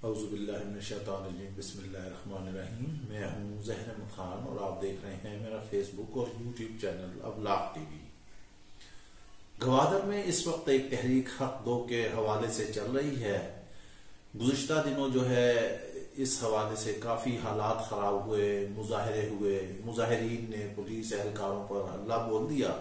اعوذ باللہ من الشیطان الرجیم بسم اللہ الرحمن الرحیم۔ میں ہوں زہر احمد خان اور آپ دیکھ رہے ہیں میرا فیس بک اور یوٹیوب چینل ابلاغ ٹی وی۔ گوادر میں اس وقت ایک تحریک حق دو کے حوالے سے چل رہی ہے۔ گزشتہ دنوں جو ہے اس حوالے سے کافی حالات خراب ہوئے، مظاہرے ہوئے، مظاہرین نے پولیس اہلکاروں پر حملہ بول دیا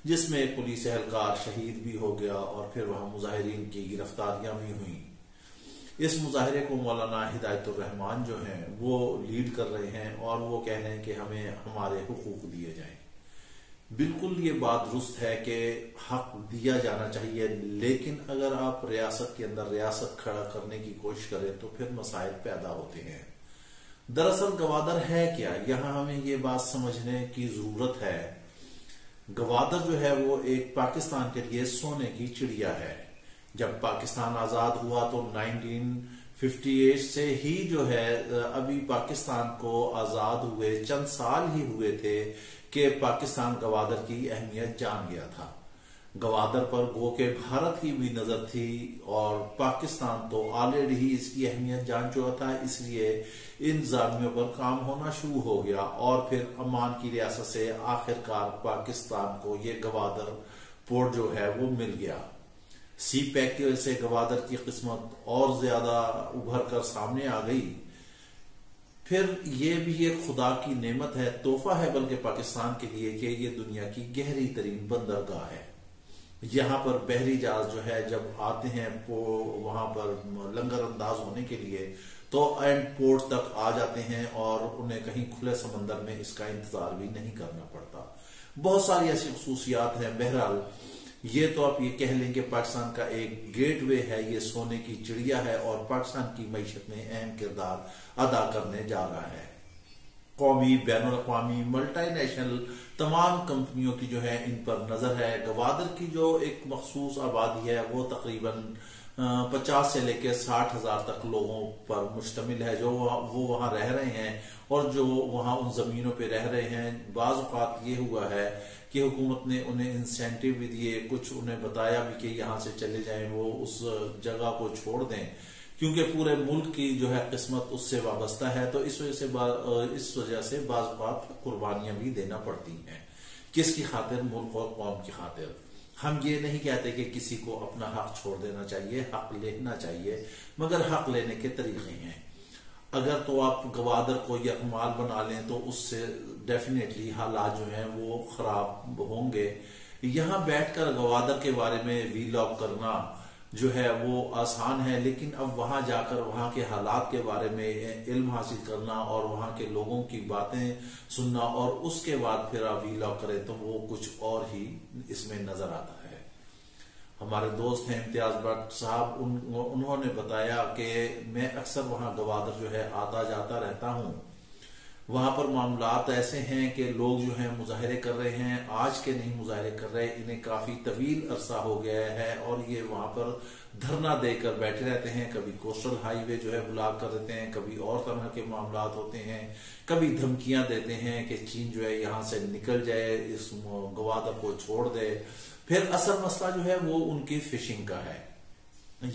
جس میں پولیس اہلکار شہید بھی ہو گیا اور پھر وہاں مظاہرین کی گرفتاریاں بھی ہوئیں۔ اس مظاہرے کو مولانا ہدایت الرحمان جو ہیں وہ لیڈ کر رہے ہیں اور وہ کہہ رہے ہیں کہ ہمیں ہمارے حقوق دیے جائیں۔ بالکل یہ بات درست ہے کہ حق دیا جانا چاہیے، لیکن اگر آپ ریاست کے اندر ریاست کھڑا کرنے کی کوشش کریں تو پھر مسائل پیدا ہوتے ہیں۔ دراصل گوادر ہے کیا، یہاں ہمیں یہ بات سمجھنے کی ضرورت ہے۔ گوادر جو ہے وہ ایک پاکستان کے لیے سونے کی چڑیا ہے۔ جب پاکستان آزاد ہوا تو 1958 سے ہی جو ہے ابھی پاکستان کو آزاد ہوئے چند سال ہی ہوئے تھے کہ پاکستان گوادر کی اہمیت جان گیا تھا۔ گوادر پر گو کہ بھارت کی بھی نظر تھی اور پاکستان تو آلریڈی ہی اس کی اہمیت جان چکا تھا، اس لیے ان زاویوں پر کام ہونا شروع ہو گیا اور پھر امان کی ریاست سے آخرکار پاکستان کو یہ گوادر پورٹ جو ہے وہ مل گیا۔ سی پیک کی وجہ سے گوادر کی قسمت اور زیادہ ابھر کر سامنے آ گئی۔ پھر یہ بھی ایک خدا کی نعمت ہے، تحفہ ہے بلکہ پاکستان کے لیے کہ یہ دنیا کی گہری ترین بندرگاہ ہے۔ یہاں پر بحری جہاز جو ہے جب آتے ہیں وہاں پر لنگر انداز ہونے کے لیے تو اینڈ پورٹ تک آ جاتے ہیں اور انہیں کہیں کھلے سمندر میں اس کا انتظار بھی نہیں کرنا پڑتا۔ بہت ساری ایسی خصوصیات ہیں۔ بہرحال یہ تو آپ یہ کہہ لیں کہ پاکستان کا ایک گیٹ وے ہے، یہ سونے کی چڑیا ہے اور پاکستان کی معیشت میں اہم کردار ادا کرنے جا رہا ہے۔ قومی، بین الاقوامی، ملٹی نیشنل تمام کمپنیوں کی جو ہے ان پر نظر ہے۔ گوادر کی جو ایک مخصوص آبادی ہے وہ تقریباً 50 سے لے کے 60 ہزار تک لوگوں پر مشتمل ہے جو وہ وہاں رہ رہے ہیں اور جو وہاں ان زمینوں پہ رہ رہے ہیں۔ بعض اوقات یہ ہوا ہے کہ حکومت نے انہیں انسینٹیو بھی دیے، کچھ انہیں بتایا بھی کہ یہاں سے چلے جائیں، وہ اس جگہ کو چھوڑ دیں کیونکہ پورے ملک کی جو ہے قسمت اس سے وابستہ ہے، تو اس وجہ سے بعض اوقات قربانیاں بھی دینا پڑتی ہیں۔ کس کی خاطر؟ ملک اور قوم کی خاطر۔ ہم یہ نہیں کہتے کہ کسی کو اپنا حق چھوڑ دینا چاہیے، حق لینا چاہیے، مگر حق لینے کے طریقے ہیں۔ اگر تو آپ گوادر کو یکمال بنا لیں تو اس سے ڈیفینیٹلی حالات جو ہیں وہ خراب ہوں گے۔ یہاں بیٹھ کر گوادر کے بارے میں ویلاگ کرنا جو ہے وہ آسان ہے، لیکن اب وہاں جا کر وہاں کے حالات کے بارے میں علم حاصل کرنا اور وہاں کے لوگوں کی باتیں سننا اور اس کے بعد پھر آپ ویلاگ کریں تو وہ کچھ اور ہی اس میں نظر آتا ہے۔ ہمارے دوست ہیں امتیاز بٹ صاحب، انہوں نے بتایا کہ میں اکثر وہاں گوادر جو ہے آتا جاتا رہتا ہوں۔ وہاں پر معاملات ایسے ہیں کہ لوگ جو ہیں مظاہرے کر رہے ہیں، آج کے نہیں مظاہرے کر رہے، انہیں کافی طویل عرصہ ہو گیا ہے اور یہ وہاں پر دھرنا دے کر بیٹھے رہتے ہیں۔ کبھی کوسٹل ہائی وے جو ہے بلاک کر دیتے ہیں، کبھی اور طرح کے معاملات ہوتے ہیں، کبھی دھمکیاں دیتے ہیں کہ چین جو ہے یہاں سے نکل جائے، اس گوادر کو چھوڑ دے۔ پھر اصل مسئلہ جو ہے وہ ان کی فشنگ کا ہے۔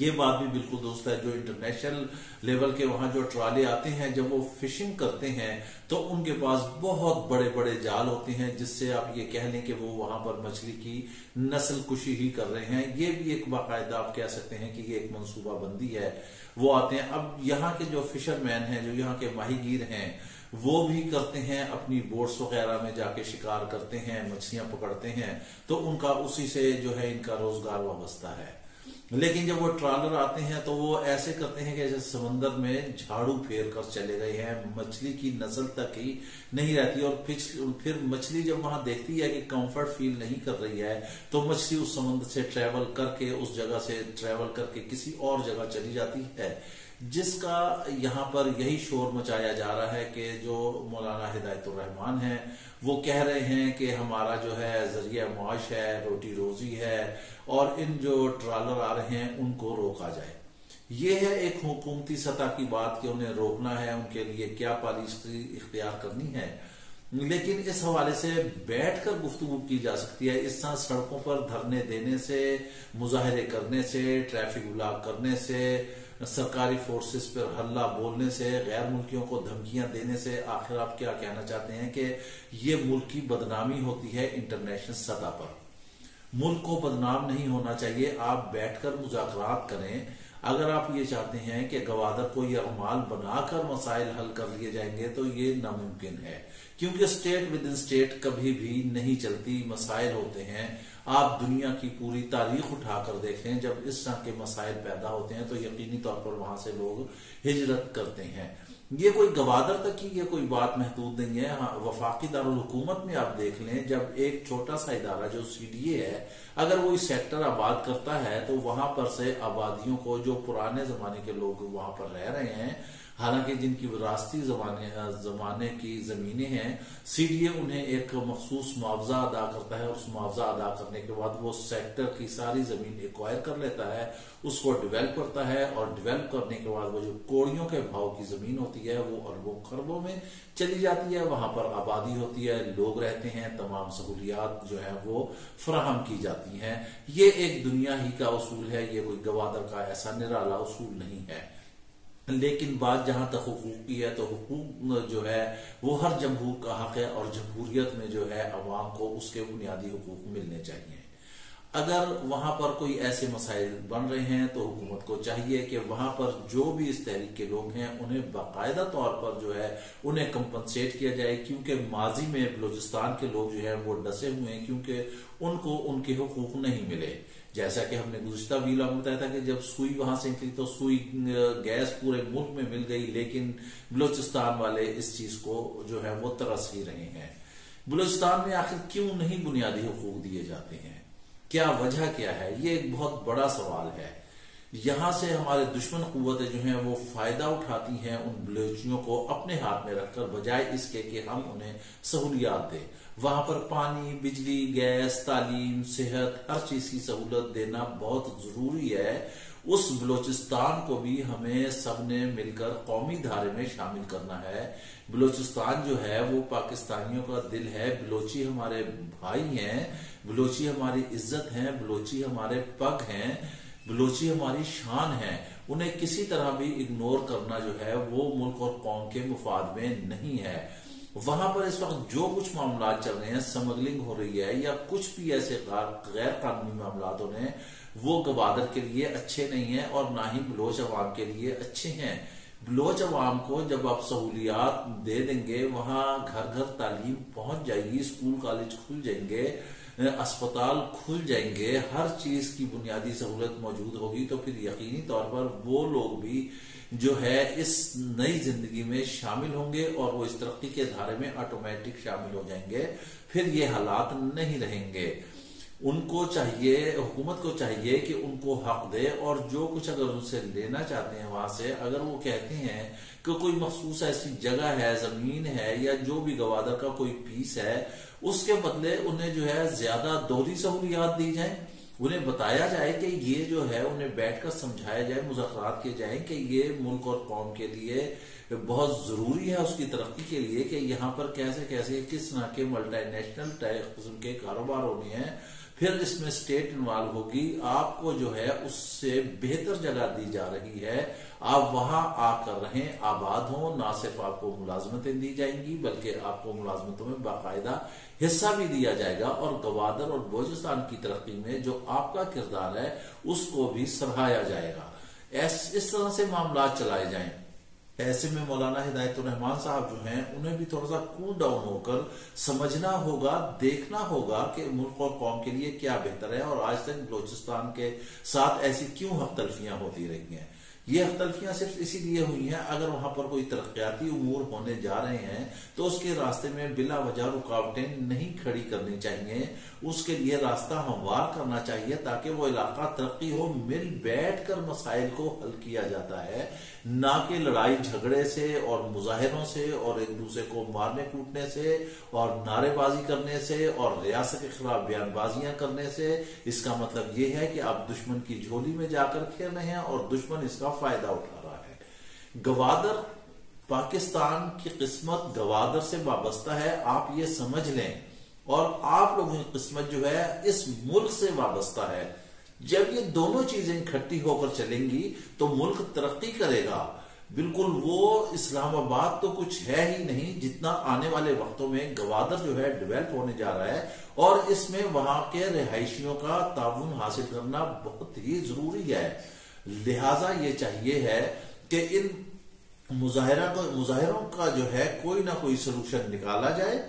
یہ بات بھی بالکل درست ہے، جو انٹرنیشنل لیول کے وہاں جو ٹرالے آتے ہیں جب وہ فشنگ کرتے ہیں تو ان کے پاس بہت بڑے بڑے جال ہوتے ہیں جس سے آپ یہ کہہ لیں کہ وہ وہاں پر مچھلی کی نسل کشی ہی کر رہے ہیں۔ یہ بھی ایک باقاعدہ آپ کہہ سکتے ہیں کہ یہ ایک منصوبہ بندی ہے۔ وہ آتے ہیں، اب یہاں کے جو فشر مین ہیں، جو یہاں کے ماہی گیر ہیں، وہ بھی کرتے ہیں، اپنی بوٹس وغیرہ میں جا کے شکار کرتے ہیں، مچھلیاں پکڑتے ہیں، تو ان کا اسی سے جو ہے ان کا روزگار وابستہ ہے۔ لیکن جب وہ ٹرالر آتے ہیں تو وہ ایسے کرتے ہیں کہ جیسے سمندر میں جھاڑو پھیر کر چلے گئے ہیں، مچھلی کی نسل تک ہی نہیں رہتی اور پھر مچھلی جب وہاں دیکھتی ہے کہ کمفرٹ فیل نہیں کر رہی ہے تو مچھلی اس سمندر سے ٹریول کر کے اس جگہ سے ٹریول کر کے کسی اور جگہ چلی جاتی ہے، جس کا یہاں پر یہی شور مچایا جا رہا ہے کہ جو مولانا ہدایت الرحمان ہیں وہ کہہ رہے ہیں کہ ہمارا جو ہے ذریعہ معاش ہے، روٹی روزی ہے اور ان جو ٹرالر آ رہے ہیں ان کو روکا جائے۔ یہ ہے ایک حکومتی سطح کی بات کہ انہیں روکنا ہے، ان کے لیے کیا پالیسی اختیار کرنی ہے، لیکن اس حوالے سے بیٹھ کر گفتگو کی جا سکتی ہے۔ اس طرح سڑکوں پر دھرنے دینے سے، مظاہرے کرنے سے، ٹریفک بلاک کرنے سے سرکاری فورسز پر حلہ بولنے سے، غیر ملکیوں کو دھمکیاں دینے سے آخر آپ کیا کہنا چاہتے ہیں کہ یہ ملک کی بدنامی ہوتی ہے انٹرنیشنل سطح پر؟ ملک کو بدنام نہیں ہونا چاہیے. آپ بیٹھ کر مذاکرات کریں. اگر آپ یہ چاہتے ہیں کہ گوادر کو یرغمال بنا کر مسائل حل کر لیے جائیں گے تو یہ ناممکن ہے، کیونکہ اسٹیٹ ود ان اسٹیٹ کبھی بھی نہیں چلتی. مسائل ہوتے ہیں. آپ دنیا کی پوری تاریخ اٹھا کر دیکھیں، جب اس طرح کے مسائل پیدا ہوتے ہیں تو یقینی طور پر وہاں سے لوگ ہجرت کرتے ہیں. یہ کوئی گوادر تک کی یہ کوئی بات محدود نہیں ہے. وفاقی دارالحکومت میں آپ دیکھ لیں، جب ایک چھوٹا سا ادارہ جو CDA ہے اگر وہ اس سیکٹر آباد کرتا ہے تو وہاں پر سے آبادیوں کو، جو پرانے زمانے کے لوگ وہاں پر رہ رہے ہیں، حالانکہ جن کی وراثتی زمانے کی زمینیں ہیں، CDA انہیں ایک مخصوص معاوضہ ادا کرتا ہے، اور اس معاوضہ ادا کرنے کے بعد وہ سیکٹر کی ساری زمین ایکوائر کر لیتا ہے، اس کو ڈیولپ کرتا ہے، اور ڈیولپ کرنے کے بعد وہ جو کوڑیوں کے بھاؤ کی زمین ہوتی ہے وہ اربوں خربوں میں چلی جاتی ہے. وہاں پر آبادی ہوتی ہے، لوگ رہتے ہیں، تمام سہولیات جو ہیں وہ فراہم کی جاتی ہیں. یہ ایک دنیا ہی کا اصول ہے، یہ کوئی گوادر کا ایسا نرالا اصول نہیں ہے. لیکن بات جہاں تک حقوق کی ہے تو حقوق جو ہے وہ ہر جمہور کا حق ہے، اور جمہوریت میں جو ہے عوام کو اس کے بنیادی حقوق ملنے چاہیے. اگر وہاں پر کوئی ایسے مسائل بن رہے ہیں تو حکومت کو چاہیے کہ وہاں پر جو بھی اس تحریک کے لوگ ہیں انہیں باقاعدہ طور پر جو ہے انہیں کمپنسیٹ کیا جائے، کیونکہ ماضی میں بلوچستان کے لوگ جو ہے وہ ڈسے ہوئے ہیں کیونکہ ان کو ان کے حقوق نہیں ملے. جیسا کہ ہم نے گزشتہ ویڈیو میں بتایا تھا کہ جب سوئی وہاں سے نکلی تو سوئی گیس پورے ملک میں مل گئی، لیکن بلوچستان والے اس چیز کو جو ہے وہ ترس ہی رہے ہیں. بلوچستان میں آخر کیوں نہیں بنیادی حقوق دیے جاتے ہیں؟ کیا وجہ کیا ہے؟ یہ ایک بہت بڑا سوال ہے. یہاں سے ہمارے دشمن قوتیں جو ہیں وہ فائدہ اٹھاتی ہیں ان بلوچیوں کو اپنے ہاتھ میں رکھ کر، بجائے اس کے کہ ہم انہیں سہولیات دیں. وہاں پر پانی، بجلی، گیس، تعلیم، صحت، ہر چیز کی سہولت دینا بہت ضروری ہے. اس بلوچستان کو بھی ہمیں سب نے مل کر قومی دھارے میں شامل کرنا ہے. بلوچستان جو ہے وہ پاکستانیوں کا دل ہے. بلوچی ہمارے بھائی ہیں، بلوچی ہماری عزت ہیں، بلوچی ہمارے پگ ہیں، بلوچی ہماری شان ہے. انہیں کسی طرح بھی اگنور کرنا جو ہے وہ ملک اور قوم کے مفاد میں نہیں ہے. وہاں پر اس وقت جو کچھ معاملات چل رہے ہیں، سمگلنگ ہو رہی ہے یا کچھ بھی ایسے غیر قانونی معاملات ہو رہے ہیں، وہ گوادر کے لیے اچھے نہیں ہیں اور نہ ہی بلوچ عوام کے لیے اچھے ہیں. بلوچ عوام کو جب آپ سہولیات دے دیں گے، وہاں گھر گھر تعلیم پہنچ جائے گی، اسکول کالج کھل جائیں گے، اسپتال کھل جائیں گے، ہر چیز کی بنیادی سہولت موجود ہوگی، تو پھر یقینی طور پر وہ لوگ بھی جو ہے اس نئی زندگی میں شامل ہوں گے اور وہ اس ترقی کے دھارے میں آٹومیٹک شامل ہو جائیں گے. پھر یہ حالات نہیں رہیں گے. ان کو چاہیے، حکومت کو چاہیے کہ ان کو حق دے، اور جو کچھ اگر ان سے لینا چاہتے ہیں وہاں سے، اگر وہ کہتے ہیں کہ کوئی مخصوص ایسی جگہ ہے، زمین ہے، یا جو بھی گوادر کا کوئی پیس ہے، اس کے بدلے انہیں جو ہے زیادہ دوہری سہولیات دی جائیں. انہیں بتایا جائے کہ یہ جو ہے، انہیں بیٹھ کر سمجھایا جائے، مذاکرات کیے جائیں کہ یہ ملک اور قوم کے لیے بہت ضروری ہے، اس کی ترقی کے لیے، کہ یہاں پر کیسے کیسے کس طرح کے ملٹی نیشنل قسم کے کاروبار ہونے ہیں. پھر اس میں اسٹیٹ انوالو ہوگی. آپ کو جو ہے اس سے بہتر جگہ دی جا رہی ہے، آپ وہاں آ کر رہیں، آباد ہوں. نہ صرف آپ کو ملازمتیں دی جائیں گی بلکہ آپ کو ملازمتوں میں باقاعدہ حصہ بھی دیا جائے گا، اور گوادر اور بلوچستان کی ترقی میں جو آپ کا کردار ہے اس کو بھی سراہا جائے گا. اس طرح سے معاملات چلائے جائیں. ایسے میں مولانا ہدایت الرحمان صاحب جو ہیں انہیں بھی تھوڑا سا کول ڈاؤن ہو کر سمجھنا ہوگا، دیکھنا ہوگا کہ ملک اور قوم کے لیے کیا بہتر ہے، اور آج تک بلوچستان کے ساتھ ایسی کیوں حق تلفیاں ہوتی رہی ہیں. یہ حق تلفیاں صرف اسی لیے ہوئی ہیں، اگر وہاں پر کوئی ترقیاتی امور ہونے جا رہے ہیں تو اس کے راستے میں بلا وجہ رکاوٹیں نہیں کھڑی کرنی چاہیے. اس کے لیے راستہ ہموار کرنا چاہیے تاکہ وہ علاقہ ترقی ہو. مل بیٹھ کر مسائل کو حل کیا جاتا ہے، نہ کہ لڑائی جھگڑے سے اور مظاہروں سے اور ایک دوسرے کو مارنے کوٹنے سے اور نعرے بازی کرنے سے اور ریاست کے خلاف بیان بازیاں کرنے سے. اس کا مطلب یہ ہے کہ آپ دشمن کی جھولی میں جا کر کھیل رہے ہیں اور دشمن اس کا فائدہ اٹھا رہا ہے. گوادر، پاکستان کی قسمت گوادر سے وابستہ ہے، آپ یہ سمجھ لیں، اور آپ لوگوں کی قسمت جو ہے اس ملک سے وابستہ ہے. جب یہ دونوں چیزیں اکٹھی ہو کر چلیں گی تو ملک ترقی کرے گا. بالکل وہ اسلام آباد تو کچھ ہے ہی نہیں جتنا آنے والے وقتوں میں گوادر جو ہے ڈیولپ ہونے جا رہا ہے، اور اس میں وہاں کے رہائشیوں کا تعاون حاصل کرنا بہت ہی ضروری ہے. لہٰذا یہ چاہیے ہے کہ ان مظاہروں کا جو ہے کوئی نہ کوئی سلوشن نکالا جائے،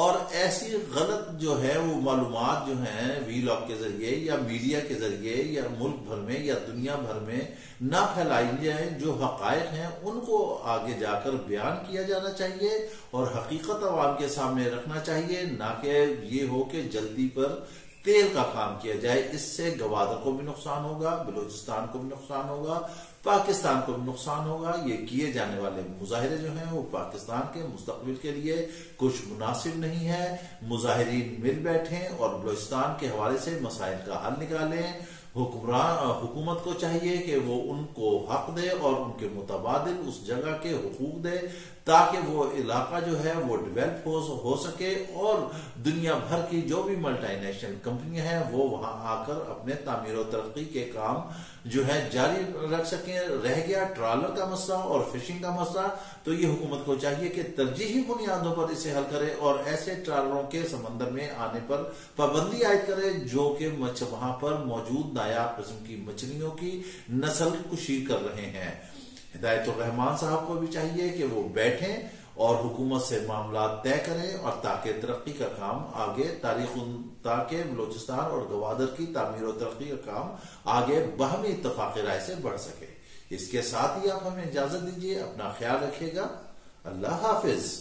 اور ایسی غلط جو ہے وہ معلومات جو ہیں ویلاگ کے ذریعے یا میڈیا کے ذریعے یا ملک بھر میں یا دنیا بھر میں نہ پھیلائی جائیں. جو حقائق ہیں ان کو آگے جا کر بیان کیا جانا چاہیے اور حقیقت عوام کے سامنے رکھنا چاہیے، نہ کہ یہ ہو کہ جلدی پر تیل کا کام کیا جائے. اس سے گوادر کو بھی نقصان ہوگا، بلوچستان کو بھی نقصان ہوگا، پاکستان کو بھی نقصان ہوگا. یہ کیے جانے والے مظاہرے جو ہیں وہ پاکستان کے مستقبل کے لیے کچھ مناسب نہیں ہے. مظاہرین مل بیٹھیں اور بلوچستان کے حوالے سے مسائل کا حل نکالیں. حکومت کو چاہیے کہ وہ ان کو حق دے اور ان کے متبادل اس جگہ کے حقوق دے، تاکہ وہ علاقہ جو ہے وہ ڈیولپ ہو سکے اور دنیا بھر کی جو بھی ملٹی نیشنل کمپنیاں ہیں وہ وہاں آ کر اپنے تعمیر و ترقی کے کام جو ہے جاری رکھ سکیں. رہ گیا ٹرالر کا مسئلہ اور فشنگ کا مسئلہ، تو یہ حکومت کو چاہیے کہ ترجیحی بنیادوں پر اسے حل کرے اور ایسے ٹرالروں کے سمندر میں آنے پر پابندی عائد کرے جو کہ وہاں پر موجود نایاب قسم کی مچھلیوں کی نسل کشی کر رہے ہیں. ہدایت الرحمان صاحب کو بھی چاہیے کہ وہ بیٹھیں اور حکومت سے معاملات طے کریں، اور تاکہ ترقی کا کام آگے تاکہ بلوچستان اور گوادر کی تعمیر و ترقی کا کام آگے باہمی اتفاق رائے سے بڑھ سکے. اس کے ساتھ ہی آپ ہمیں اجازت دیجیے. اپنا خیال رکھیے گا. اللہ حافظ.